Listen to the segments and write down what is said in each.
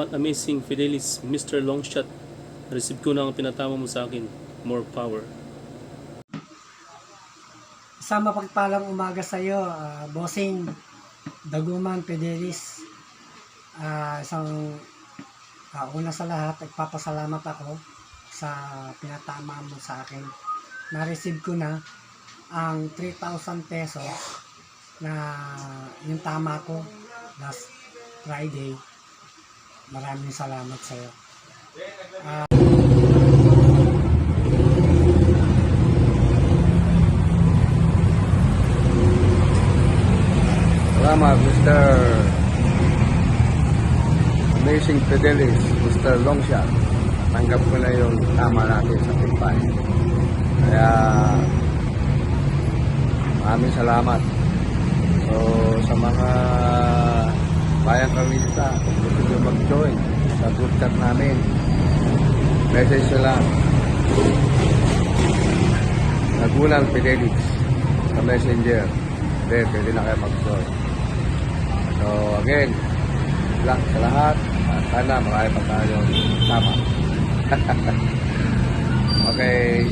shot, amazing Fidelis, Mr. Long Shot. Receive ko na ang pinatama mo sa akin. More power. Isang mapagpalang umaga sa iyo, Bossing Daguman Fidelis. Una sa lahat, nagpapasalamat ako sa pinatama mo sa akin. Na-receive ko na ang 3,000 pesos na yung tama ko last Friday. Maraming salamat sa iyo. Salamat, Mr. Amazing Fidelis, Mr. Longshot. Tanggap ko na yung tama natin sa Pipay. Kaya maraming salamat. So sa mga bayang kalista, kung gusto nyo mag-join sa group chat namin, message nyo lang Daguman Fidelis sa messenger. Then pwede na kayo mag-join. So again, lang sa lahat, at sana marami pa tayong tama. Okay.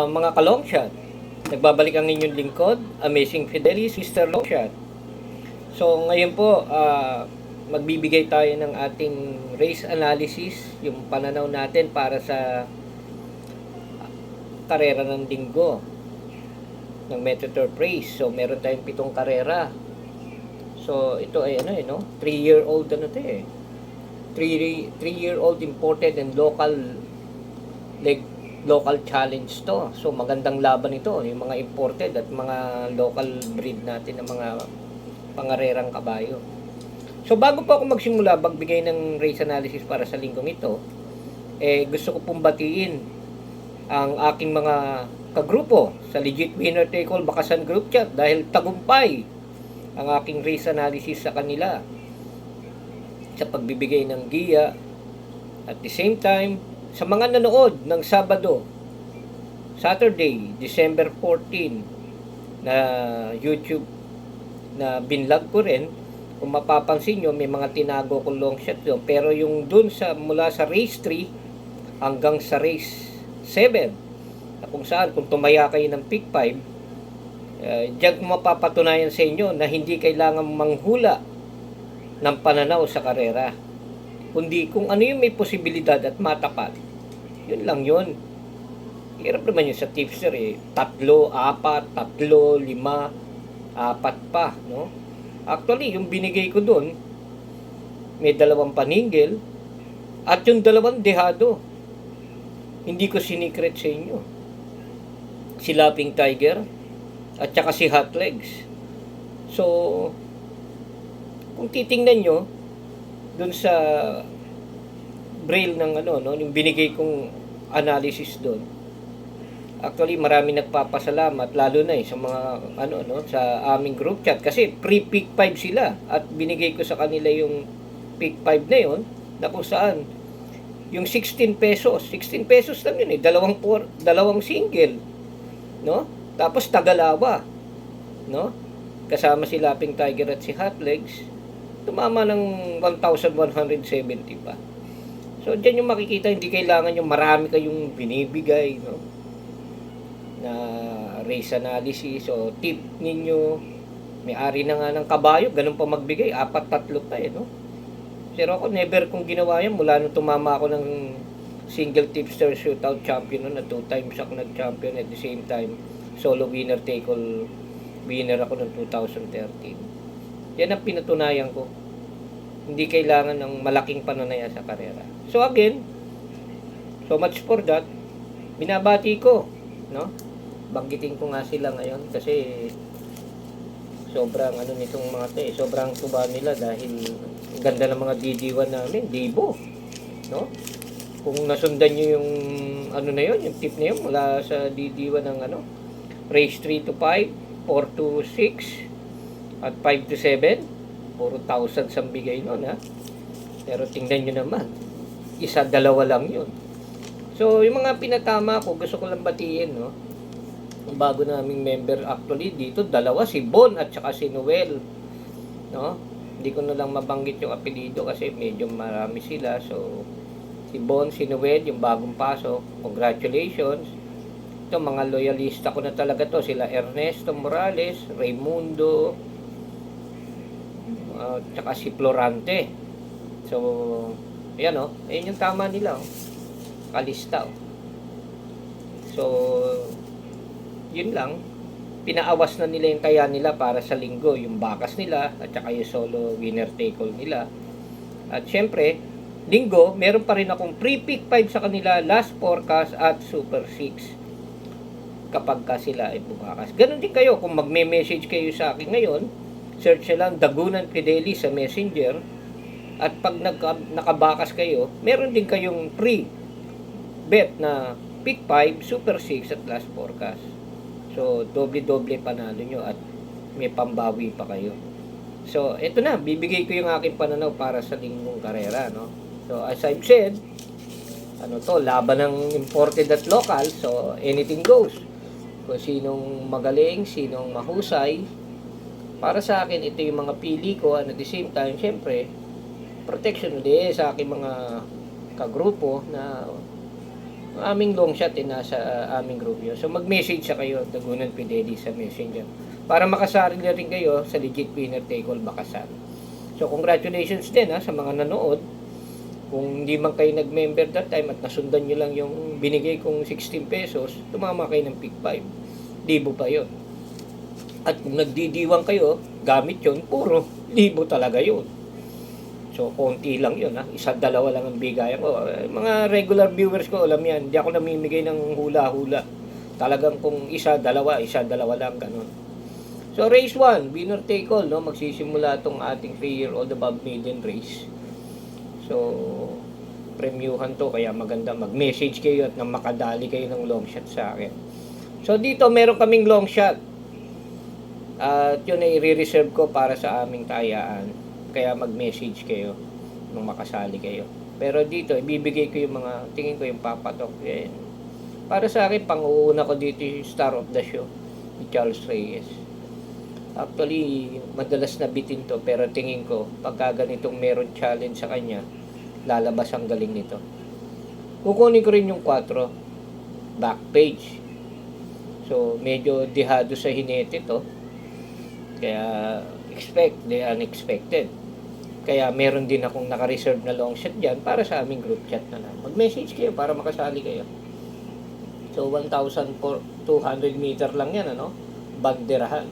Mga ka-longshot, nagbabalik ang inyong lingkod, Amazing Fidelis, Mr. Longshot. So ngayon po, magbibigay tayo ng ating race analysis, yung pananaw natin para sa karera ng linggo ng Metator Race. So meron tayong 7 karera. So ito ay 3-year-old 3-year-old imported and local challenge to. So magandang laban ito, yung mga imported at mga local breed natin ng mga pangarerang kabayo. So bago po ako magsimula magbigay ng race analysis para sa linggong ito, gusto ko pong batiin ang aking mga kagrupo sa Legit Winner Take All Bakasan Group Chat dahil tagumpay ang aking race analysis sa kanila sa pagbibigay ng giya. At the same time, sa mga nanood ng Saturday, December 14 na YouTube na binlog ko rin, kung mapapansin nyo, may mga tinago kong long shot yun. Pero yung dun mula sa race 3 hanggang sa race 7, na kung saan, kung tumaya kayo ng pick 5, diyan ko mapapatunayan sa inyo na hindi kailangan manghula ng pananaw sa karera, kundi kung ano yung may posibilidad at matapat. Yun lang yun. Hirap naman yun sa tipster 3, 4, 3, 5, 4 pa, no? Actually, yung binigay ko dun, may 2 paningil at yung 2 dehado. Hindi ko sinikret sa inyo. Si Laughing Tiger at saka si Hot Legs. So, kung titingnan nyo dun sa braille ng yung binigay kong analysis doon. Actually, marami nagpapasalamat lalo na sa mga sa aming group chat kasi pre-pick 5 sila at binigay ko sa kanila yung pick 5 na yon na kung saan yung 16 pesos lang yun dalawang single, no? Tapos Tagalawa, no? Kasama si Laughing Tiger at si Hot Legs, tumama ng 1,170 pa. So, dyan yung makikita, hindi kailangan yung marami kayong binibigay, no? Na race analysis o tip ninyo. May-ari na nga ng kabayo, ganun pa magbigay, 4-3 pa no? Pero ako, never kong ginawa yan mula nung tumama ako ng single tipster shootout champion na 2 times ako nag-champion at the same time solo winner take all winner ako ng 2013. Yan ang pinatunayan ko. Hindi kailangan ng malaking pananaya sa karera. So again, so much for that. Binabati ko, no? Banggitin ko nga sila ngayon kasi sobrang nitong mga sobrang tuba nila dahil ganda ng mga DD1 namin, Dibo, no? Kung nasundan nyo yung ano na yun, yung tip na yun mula sa DD1 ng ano, race 3 to 5, 4 to 6, at 5 to 7, puro thousands ang bigay nun, ha. Pero tingnan nyo naman, isa, dalawa lang yun. So, yung mga pinatama ko, gusto ko lang batiin, no. Yung bago naming member actually dito, dalawa, si Bon at saka si Noel, no. Hindi ko na lang mabanggit yung apelido kasi medyo marami sila. So, si Bon, si Noel, yung bagong pasok, congratulations. Ito, mga loyalista ko na talaga to. Sila Ernesto Morales, Raimundo, tsaka si Florante. So, ayan o. Ayan yung tama nila o. Kalista o. So, yun lang. Pinaawas na nila yung taya nila para sa linggo. Yung bakas nila at saka yung solo winner take all nila. At syempre, linggo, meron pa rin akong pre-pick 5 sa kanila, last forecast at super 6 kapag ka sila ay bumakas. Ganon din kayo, kung magme-message kayo sa akin ngayon, search nyo lang Dagunan Fidelis sa Messenger, at pag nakabakas kayo, meron din kayong free bet na pick 5, super 6 at last forecast. So, doble-doble panalo nyo at may pambawi pa kayo. So, eto na, bibigay ko yung aking pananaw para sa linggong karera, no? So, as I've said, ano to, laban ng imported at local, so anything goes. Kung sinong magaling, sinong mahusay, para sa akin, ito yung mga pili ko, and at the same time, syempre, protection ulit sa aking mga kagrupo na aming long shot nasa aming group yun. So, mag-message sa kayo, Dagunan Fidelis sa Messenger, para makasali na rin kayo sa legit winner take all bakasan. So, congratulations din sa mga nanood. Kung hindi man kayo nag-member that time at nasundan nyo lang yung binigay kong 16 pesos, tumama kayo ng pick 5. Libo pa yun. At kung nagdidiwang kayo, gamit yun, puro libo talaga yun. So, konti lang yun, isa, dalawa lang ang bigayan ko. Mga regular viewers ko, alam yan, hindi ako namimigay ng hula-hula. Talagang kung isa, dalawa lang, ganun. So, race 1, winner take all, no? Magsisimula itong ating 3-year-old above maiden race. So, premyuhan to, kaya maganda mag-message kayo at nang makadali kayo ng long shot sa akin. So, dito meron kaming long shot. At yun ay i-reserve ko para sa aming tayaan. Kaya mag-message kayo nung makasali kayo. Pero dito, ibibigay ko yung mga, tingin ko yung papatok. Yan. Para sa akin, pang-uuna ko dito yung star of the show, ni Charles Reyes. Actually, madalas na bitin to, pero tingin ko, pagka ganitong meron challenge sa kanya, lalabas ang galing nito. Kukunin ko rin yung 4, back page. So, medyo dihado sa hinete to. Kaya, expect the unexpected. Kaya meron din akong naka-reserve na long shot dyan para sa aming group chat na lang. Mag-message kayo para makasali kayo. So, 1,200 meter lang yan, ano? Banderahan.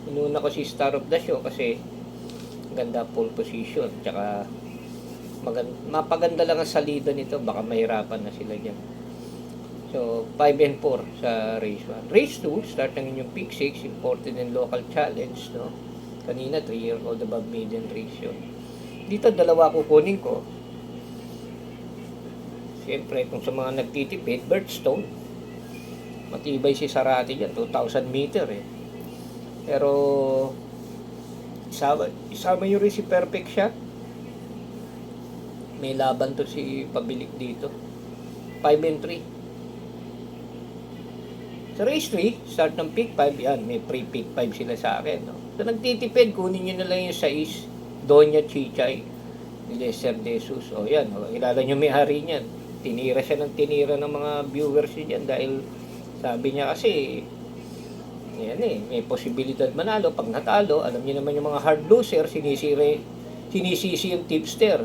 Inuna ko si Star of the Show kasi ganda pole position. Tsaka, mapaganda lang ang salida nito. Baka mahirapan na sila dyan. So, 5 and 4 sa race 1. Race 2, start ng inyong pick 6, imported and local challenge, no? Kanina, 3-year-old above maiden race yun. Dito, dalawa kukunin ko. Siyempre, kung sa mga nagtitipid, Birdstone. Matibay si Sarati dyan, 2,000 meter eh. Pero, isama nyo rin si Perfect Shot. May laban to si Pabilik dito. 5 and 3. Sa race 3, start ng pick 5, yan, may pre-pick 5 sila sa akin. No? So, nagtitipid, kunin nyo na lang yung 6, Doña Chichay, ni Lester De Jesus. O yan, kilala nyo may-hari niyan. Tinira siya ng tinira ng mga viewers niyan dahil sabi niya kasi, yan may posibilidad manalo. Pag natalo, alam niyo naman yung mga hard loser, sinisisi yung tipster.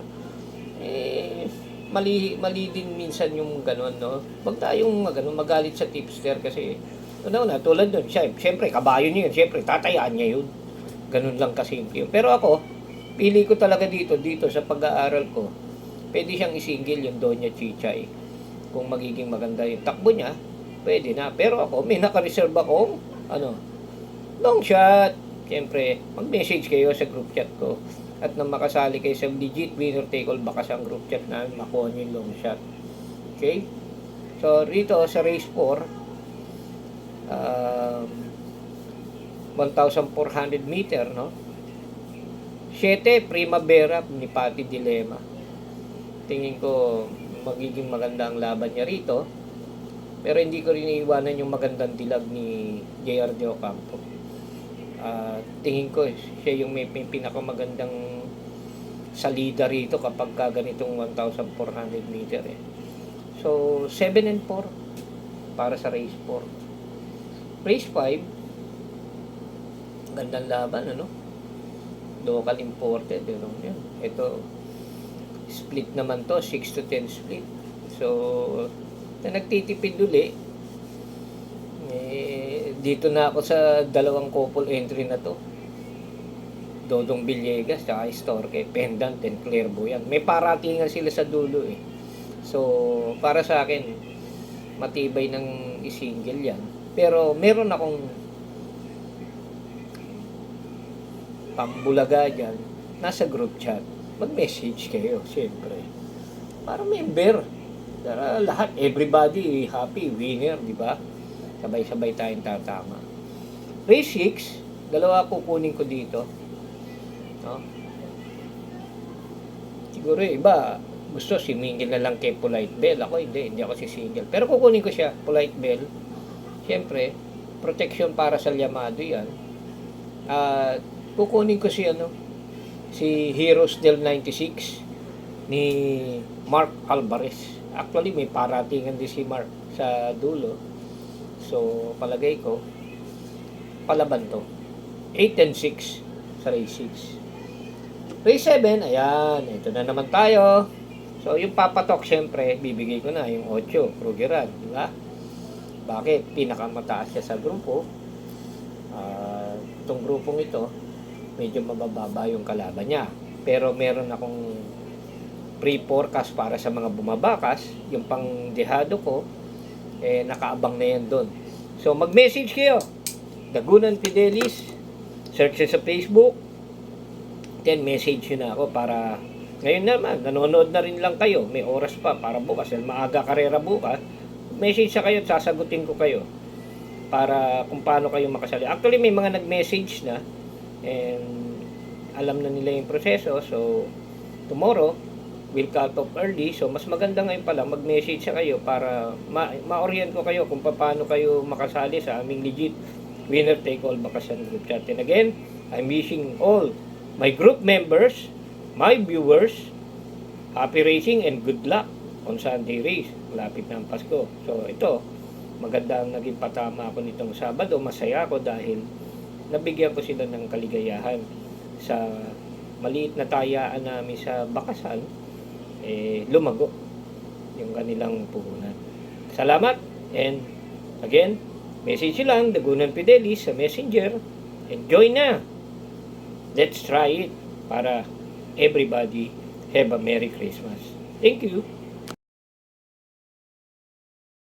Mali din minsan yung gano'n, no? Wag tayong magalit sa tipster kasi tulad doon, siyempre, kabayo niya yun, siyempre, tatayaan niya yun. Ganun lang kasimple yun. Pero ako, pili ko talaga dito sa pag-aaral ko, pwede siyang isingil yung Doña Chichay. Kung magiging maganda yung takbo niya, pwede na. Pero ako, may naka-reserve akong, long shot. Siyempre, mag-message kayo sa group chat ko. At nang makasali kayo sa legit winner take all, baka sa group chat namin makuha nyo yung long shot. Okay? So, rito sa race 4, 1,400 meter, no? 7, Primavera ni Patty Dilema. Tingin ko magiging maganda ang laban niya rito. Pero hindi ko rin iiwanan yung magandang dilag ni JR De Ocampo. Tingin ko siya yung may pinakamagandang salida rito kapag ganitong 1,400 meter eh. So 7 and 4 para sa race 4. Race 5, gandang laban, ano? Local imported, you know? Yan. Ito, split naman to, 6 to 10 split. So na nagtitipid uli, dito na ako sa dalawang couple entry na to. Dodong Villegas, tsaka Storke, Pendant, and Clairvoyant. May paratingan sila sa dulo eh. So, para sa akin, matibay ng isingle yan. Pero meron akong pambulaga dyan, nasa group chat. Mag-message kayo, siyempre. Para member. Para lahat, everybody happy, winner, di ba? Sabay-sabay tayong tatama. Race 6, dalawa kukunin ko dito. No? Siguro iba, gusto si Mingle na lang kay Polite Bell. Ako hindi ako si single. Pero kukunin ko siya, Polite Bell. Siyempre, protection para sa Yamado yan. Kukunin ko si si Heroes del 96 ni Mark Alvarez. Actually, may paratingan din si Mark sa dulo. So, palagay ko, palaban to. 8 and 6 sa race 6. Race 7, ayan, ito na naman tayo. So, yung papatok, syempre, bibigay ko na yung 8, Krugeran, di ba? Bakit? Pinakamataas siya sa grupo. Itong grupong ito, medyo mabababa yung kalaban niya. Pero meron akong pre-forecast para sa mga bumabakas. Yung pang dehado ko, nakaabang na yan doon. So, mag-message kayo. Dagunan Fidelis. Search sa Facebook. Then, message nyo na ako para ngayon naman, nanonood na rin lang kayo. May oras pa para bukas. Maaga karera bukas. Message sa kayo at sasagutin ko kayo para kung paano kayo makasali. Actually, may mga nag-message na and alam na nila yung proseso. So, tomorrow, we'll cut off early. So, mas maganda ngayon pala mag-message sa kayo para ma-orient ko kayo kung paano kayo makasali sa aming legit winner take all bakasyon group chat. And again, I'm wishing all my group members, my viewers, happy racing and good luck on Sunday race. Malapit na ang Pasko. So, ito, maganda ang naging patama ako nitong Sabado. Masaya ako dahil nabigyan ko sila ng kaligayahan sa maliit na tayaan namin sa bakasan. Lumago yung kanilang puhunan. Salamat, and again, message lang, Dagunan Fidelis sa Messenger, and join na. Let's try it para everybody have a Merry Christmas. Thank you.